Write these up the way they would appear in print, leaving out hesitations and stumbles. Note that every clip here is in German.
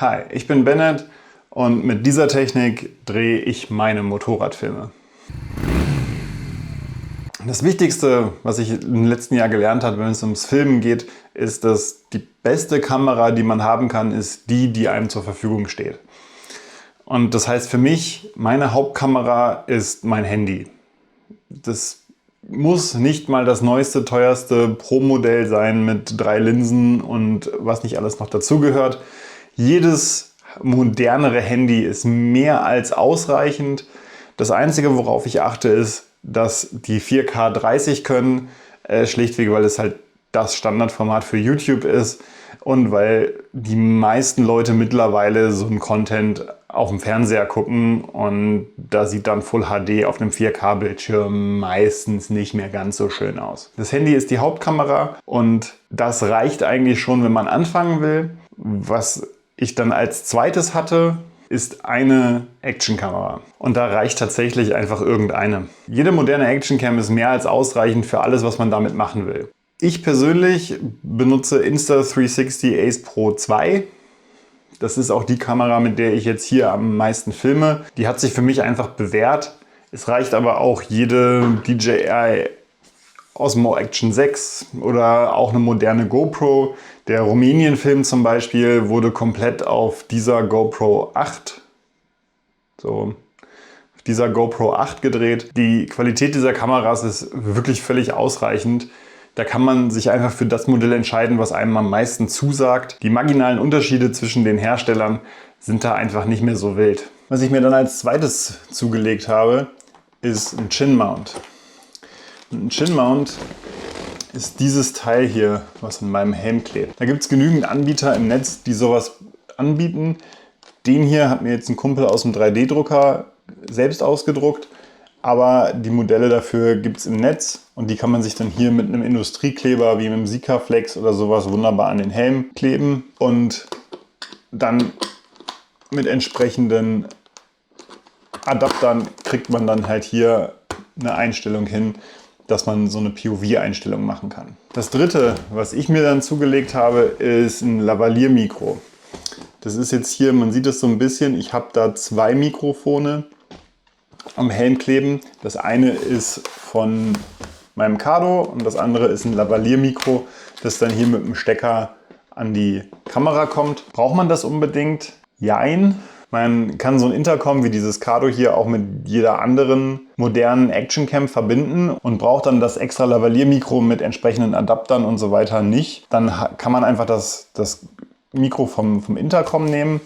Hi, ich bin Bennett und mit dieser Technik drehe ich meine Motorradfilme. Das Wichtigste, was ich im letzten Jahr gelernt habe, wenn es ums Filmen geht, ist, dass die beste Kamera, die man haben kann, ist die, die einem zur Verfügung steht. Und das heißt für mich, meine Hauptkamera ist mein Handy. Das muss nicht mal das neueste, teuerste Pro-Modell sein mit 3 Linsen und was nicht alles noch dazugehört. Jedes modernere Handy ist mehr als ausreichend. Das Einzige, worauf ich achte, ist, dass die 4K 30 können, schlichtweg, weil es halt das Standardformat für YouTube ist und weil die meisten Leute mittlerweile so einen Content auf dem Fernseher gucken und da sieht dann Full HD auf einem 4K-Bildschirm meistens nicht mehr ganz so schön aus. Das Handy ist die Hauptkamera und das reicht eigentlich schon, wenn man anfangen will. Was ich dann als zweites hatte, ist eine Actionkamera. Und da reicht tatsächlich einfach irgendeine. Jede moderne Actioncam ist mehr als ausreichend für alles, was man damit machen will. Ich persönlich benutze Insta360 Ace Pro 2. Das ist auch die Kamera, mit der ich jetzt hier am meisten filme. Die hat sich für mich einfach bewährt. Es reicht aber auch jede DJI Osmo Action 6 oder auch eine moderne GoPro. Der Rumänien-Film zum Beispiel wurde komplett auf dieser GoPro 8, auf dieser GoPro 8 gedreht. Die Qualität dieser Kameras ist wirklich völlig ausreichend. Da kann man sich einfach für das Modell entscheiden, was einem am meisten zusagt. Die marginalen Unterschiede zwischen den Herstellern sind da einfach nicht mehr so wild. Was ich mir dann als zweites zugelegt habe, ist ein Chin Mount. Ein Chin Mount ist dieses Teil hier, was in meinem Helm klebt. Da gibt es genügend Anbieter im Netz, die sowas anbieten. Den hier hat mir jetzt ein Kumpel aus dem 3D-Drucker selbst ausgedruckt. Aber die Modelle dafür gibt es im Netz und die kann man sich dann hier mit einem Industriekleber wie mit einem Sikaflex oder sowas wunderbar an den Helm kleben und dann mit entsprechenden Adaptern kriegt man dann halt hier eine Einstellung hin, dass man so eine POV-Einstellung machen kann. Das dritte, was ich mir dann zugelegt habe, ist ein Lavalier-Mikro. Das ist jetzt hier, man sieht es so ein bisschen, ich habe da 2 Mikrofone am Helm kleben. Das eine ist von meinem Cardo und das andere ist ein Lavalier-Mikro, das dann hier mit dem Stecker an die Kamera kommt. Braucht man das unbedingt? Jein. Man kann so ein Intercom wie dieses Cardo hier auch mit jeder anderen modernen Actioncam verbinden und braucht dann das extra Lavalier-Mikro mit entsprechenden Adaptern und so weiter nicht. Dann kann man einfach das Mikro vom Intercom nehmen.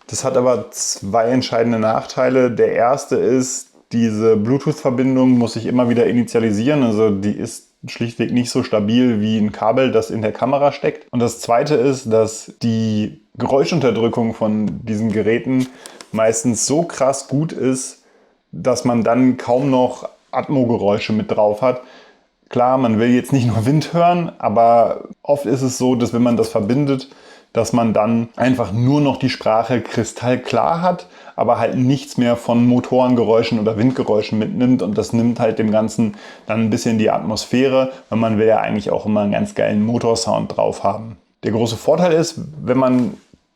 Das hat aber 2 entscheidende Nachteile. Der erste ist, diese Bluetooth-Verbindung muss ich immer wieder initialisieren. Also die ist schlichtweg nicht so stabil wie ein Kabel, das in der Kamera steckt. Und das zweite ist, dass die Geräuschunterdrückung von diesen Geräten meistens so krass gut ist, dass man dann kaum noch Atmo-Geräusche mit drauf hat. Klar, man will jetzt nicht nur Wind hören, aber oft ist es so, dass wenn man das verbindet, dass man dann einfach nur noch die Sprache kristallklar hat, aber halt nichts mehr von Motorengeräuschen oder Windgeräuschen mitnimmt und das nimmt halt dem Ganzen dann ein bisschen die Atmosphäre, weil man will ja eigentlich auch immer einen ganz geilen Motorsound drauf haben. Der große Vorteil ist, wenn man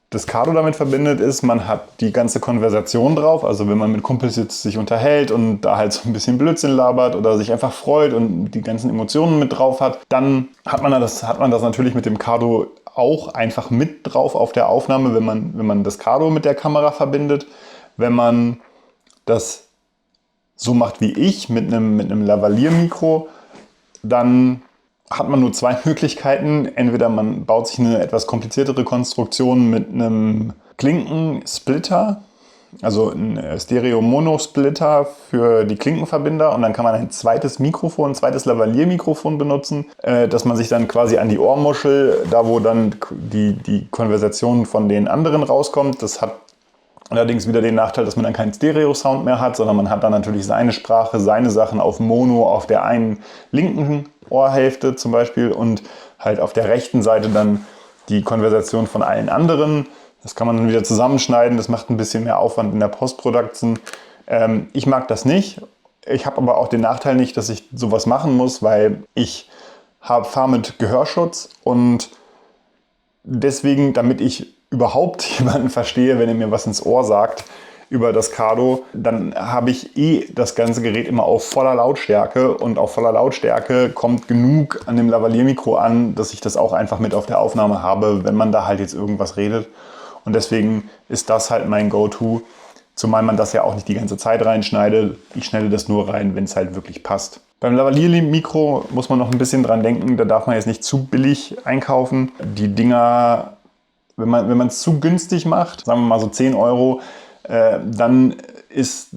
das Cardo damit verbindet, ist, man hat die ganze Konversation drauf, also wenn man mit Kumpels jetzt sich unterhält und da halt so ein bisschen Blödsinn labert oder sich einfach freut und die ganzen Emotionen mit drauf hat, dann hat man das natürlich mit dem Cardo auch einfach mit drauf auf der Aufnahme, wenn man das Cardo mit der Kamera verbindet. Wenn man das so macht wie ich mit einem Lavalier-Mikro, dann hat man nur 2 Möglichkeiten. Entweder man baut sich eine etwas kompliziertere Konstruktion mit einem Klinkensplitter, also ein Stereo-Mono-Splitter für die Klinkenverbinder und dann kann man ein zweites Mikrofon, ein zweites Lavalier-Mikrofon benutzen, dass man sich dann quasi an die Ohrmuschel, da wo dann die Konversation von den anderen rauskommt, das hat allerdings wieder den Nachteil, dass man dann keinen Stereo-Sound mehr hat, sondern man hat dann natürlich seine Sprache, seine Sachen auf Mono auf der einen linken Ohrhälfte zum Beispiel und halt auf der rechten Seite dann die Konversation von allen anderen. Das kann man dann wieder zusammenschneiden, das macht ein bisschen mehr Aufwand in der Post-Production. Ich mag das nicht. Ich habe aber auch den Nachteil nicht, dass ich sowas machen muss, weil ich fahre mit Gehörschutz und deswegen, damit ich überhaupt jemanden verstehe, wenn er mir was ins Ohr sagt über das Cardo, dann habe ich das ganze Gerät immer auf voller Lautstärke und auf voller Lautstärke kommt genug an dem Lavalier-Mikro an, dass ich das auch einfach mit auf der Aufnahme habe, wenn man da halt jetzt irgendwas redet. Und deswegen ist das halt mein Go-To, zumal man das ja auch nicht die ganze Zeit reinschneidet. Ich schneide das nur rein, wenn es halt wirklich passt. Beim Lavalier-Mikro muss man noch ein bisschen dran denken, da darf man jetzt nicht zu billig einkaufen. Die Dinger, wenn man es zu günstig macht, sagen wir mal so 10 Euro, dann ist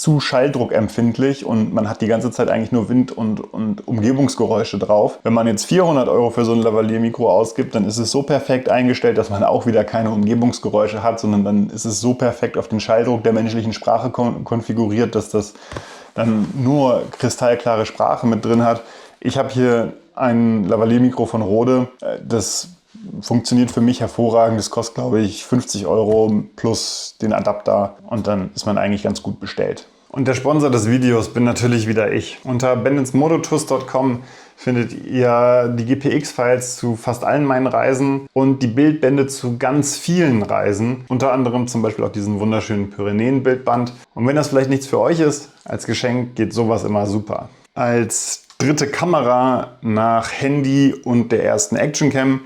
zu schalldruckempfindlich und man hat die ganze Zeit eigentlich nur Wind und Umgebungsgeräusche drauf. Wenn man jetzt 400 Euro für so ein Lavalier-Mikro ausgibt, dann ist es so perfekt eingestellt, dass man auch wieder keine Umgebungsgeräusche hat, sondern dann ist es so perfekt auf den Schalldruck der menschlichen Sprache konfiguriert, dass das dann nur kristallklare Sprache mit drin hat. Ich habe hier ein Lavalier-Mikro von Rode, das funktioniert für mich hervorragend. Das kostet, glaube ich, 50 Euro plus den Adapter und dann ist man eigentlich ganz gut bestellt. Und der Sponsor des Videos bin natürlich wieder ich. Unter bendensmototours.com findet ihr die GPX-Files zu fast allen meinen Reisen und die Bildbände zu ganz vielen Reisen. Unter anderem zum Beispiel auch diesen wunderschönen Pyrenäen-Bildband. Und wenn das vielleicht nichts für euch ist, als Geschenk geht sowas immer super. Als dritte Kamera nach Handy und der ersten Actioncam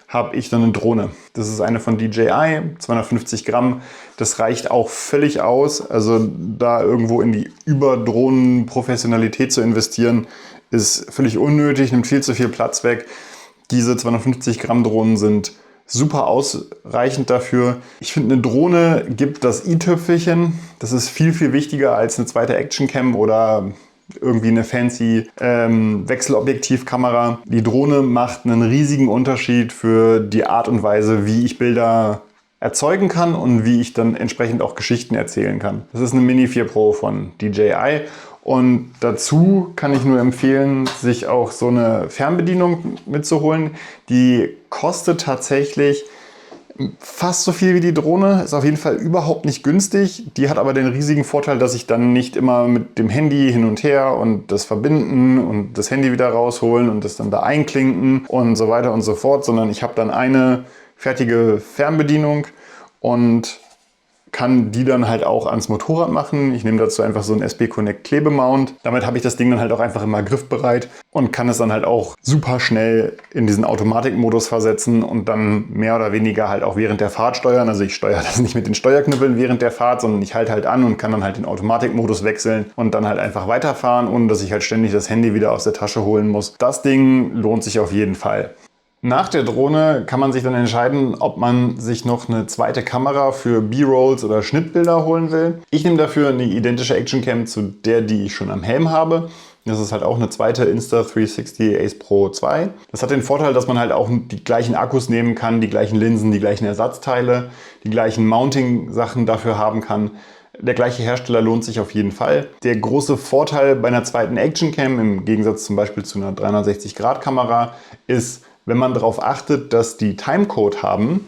habe ich dann eine Drohne. Das ist eine von DJI, 250 Gramm. Das reicht auch völlig aus. Also da irgendwo in die Überdrohnen-Professionalität zu investieren, ist völlig unnötig, nimmt viel zu viel Platz weg. Diese 250 Gramm Drohnen sind super ausreichend dafür. Ich finde, eine Drohne gibt das i-Tüpfelchen. Das ist viel, viel wichtiger als eine zweite Actioncam oder irgendwie eine fancy Wechselobjektivkamera. Die Drohne macht einen riesigen Unterschied für die Art und Weise, wie ich Bilder erzeugen kann und wie ich dann entsprechend auch Geschichten erzählen kann. Das ist eine Mini 4 Pro von DJI und dazu kann ich nur empfehlen, sich auch so eine Fernbedienung mitzuholen. Die kostet tatsächlich fast so viel wie die Drohne, ist auf jeden Fall überhaupt nicht günstig. Die hat aber den riesigen Vorteil, dass ich dann nicht immer mit dem Handy hin und her und das verbinden und das Handy wieder rausholen und das dann da einklinken und so weiter und so fort, sondern ich habe dann eine fertige Fernbedienung und kann die dann halt auch ans Motorrad machen. Ich nehme dazu einfach so einen SB Connect Klebemount. Damit habe ich das Ding dann halt auch einfach immer griffbereit und kann es dann halt auch super schnell in diesen Automatikmodus versetzen und dann mehr oder weniger halt auch während der Fahrt steuern. Also ich steuere das nicht mit den Steuerknüppeln während der Fahrt, sondern ich halte halt an und kann dann halt den Automatikmodus wechseln und dann halt einfach weiterfahren, ohne dass ich halt ständig das Handy wieder aus der Tasche holen muss. Das Ding lohnt sich auf jeden Fall. Nach der Drohne kann man sich dann entscheiden, ob man sich noch eine zweite Kamera für B-Rolls oder Schnittbilder holen will. Ich nehme dafür eine identische Actioncam zu der, die ich schon am Helm habe. Das ist halt auch eine zweite Insta360 Ace Pro 2. Das hat den Vorteil, dass man halt auch die gleichen Akkus nehmen kann, die gleichen Linsen, die gleichen Ersatzteile, die gleichen Mounting-Sachen dafür haben kann. Der gleiche Hersteller lohnt sich auf jeden Fall. Der große Vorteil bei einer zweiten Actioncam, im Gegensatz zum Beispiel zu einer 360-Grad-Kamera, ist, wenn man darauf achtet, dass die Timecode haben.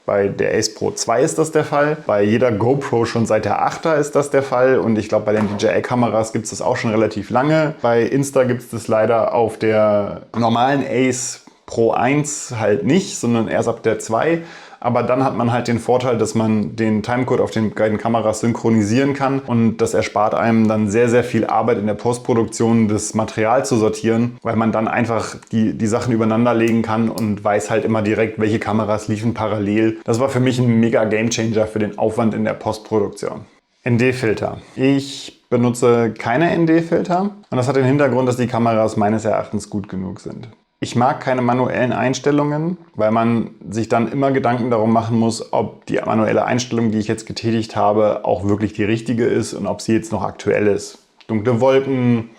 Bei der Ace Pro 2 ist das der Fall. Bei jeder GoPro schon seit der 8er ist das der Fall. Und ich glaube, bei den DJI-Kameras gibt es das auch schon relativ lange. Bei Insta gibt es das leider auf der normalen Ace Pro 1 halt nicht, sondern erst ab der 2. Aber dann hat man halt den Vorteil, dass man den Timecode auf den beiden Kameras synchronisieren kann und das erspart einem dann sehr, sehr viel Arbeit in der Postproduktion, das Material zu sortieren, weil man dann einfach die Sachen übereinander legen kann und weiß halt immer direkt, welche Kameras liefen parallel. Das war für mich ein mega Gamechanger für den Aufwand in der Postproduktion. ND-Filter. Ich benutze keine ND-Filter und das hat den Hintergrund, dass die Kameras meines Erachtens gut genug sind. Ich mag keine manuellen Einstellungen, weil man sich dann immer Gedanken darum machen muss, ob die manuelle Einstellung, die ich jetzt getätigt habe, auch wirklich die richtige ist und ob sie jetzt noch aktuell ist. Dunkle Wolken,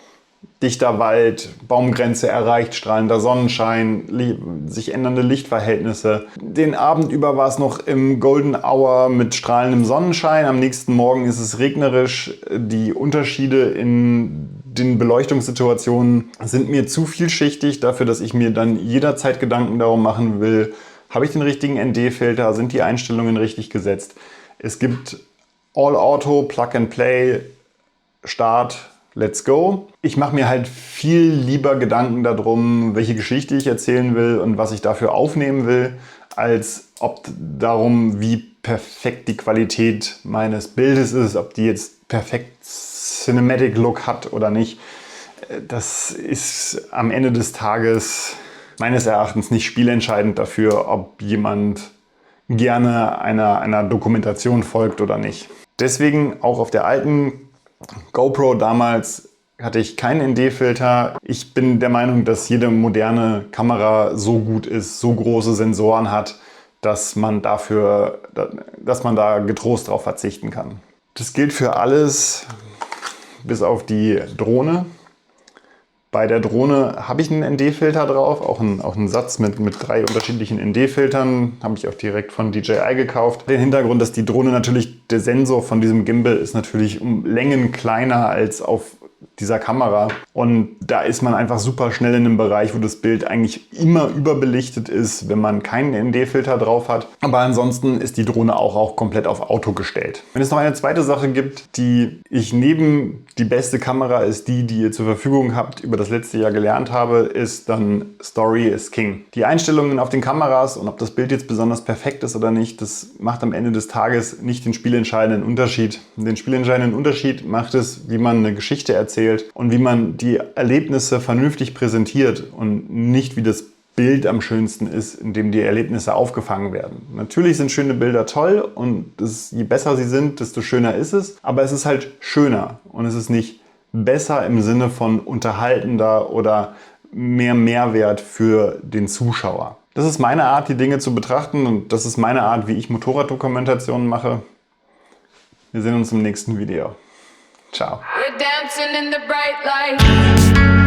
dichter Wald, Baumgrenze erreicht, strahlender Sonnenschein, sich ändernde Lichtverhältnisse. Den Abend über war es noch im Golden Hour mit strahlendem Sonnenschein. Am nächsten Morgen ist es regnerisch. Die Unterschiede in den Beleuchtungssituationen sind mir zu vielschichtig dafür, dass ich mir dann jederzeit Gedanken darum machen will, habe ich den richtigen ND-Filter, sind die Einstellungen richtig gesetzt. Es gibt All-Auto, Plug-and-Play, Start, Let's go. Ich mache mir halt viel lieber Gedanken darum, welche Geschichte ich erzählen will und was ich dafür aufnehmen will, als ob darum, wie perfekt die Qualität meines Bildes ist, ob die jetzt perfekt Cinematic Look hat oder nicht. Das ist am Ende des Tages meines Erachtens nicht spielentscheidend dafür, ob jemand gerne einer Dokumentation folgt oder nicht. Deswegen auch auf der alten GoPro damals hatte ich keinen ND-Filter. Ich bin der Meinung, dass jede moderne Kamera so gut ist, so große Sensoren hat, dass man da getrost drauf verzichten kann. Das gilt für alles, bis auf die Drohne. Bei der Drohne habe ich einen ND-Filter drauf, auch einen Satz mit 3 unterschiedlichen ND-Filtern, habe ich auch direkt von DJI gekauft. Der Hintergrund ist, die Drohne natürlich, der Sensor von diesem Gimbal ist natürlich um Längen kleiner als auf dieser Kamera. Und da ist man einfach super schnell in einem Bereich, wo das Bild eigentlich immer überbelichtet ist, wenn man keinen ND-Filter drauf hat. Aber ansonsten ist die Drohne auch komplett auf Auto gestellt. Wenn es noch eine zweite Sache gibt, die ich neben die beste Kamera ist die ihr zur Verfügung habt, über das letzte Jahr gelernt habe, ist dann Story is King. Die Einstellungen auf den Kameras und ob das Bild jetzt besonders perfekt ist oder nicht, das macht am Ende des Tages nicht den spielentscheidenden Unterschied. Den spielentscheidenden Unterschied macht es, wie man eine Geschichte erzählt und wie man die Erlebnisse vernünftig präsentiert und nicht wie das Bild am schönsten ist, in dem die Erlebnisse aufgefangen werden. Natürlich sind schöne Bilder toll und je besser sie sind, desto schöner ist es, aber es ist halt schöner und es ist nicht besser im Sinne von unterhaltender oder mehr Mehrwert für den Zuschauer. Das ist meine Art, die Dinge zu betrachten und das ist meine Art, wie ich Motorraddokumentationen mache. Wir sehen uns im nächsten Video. Ciao. We're dancing in the bright light.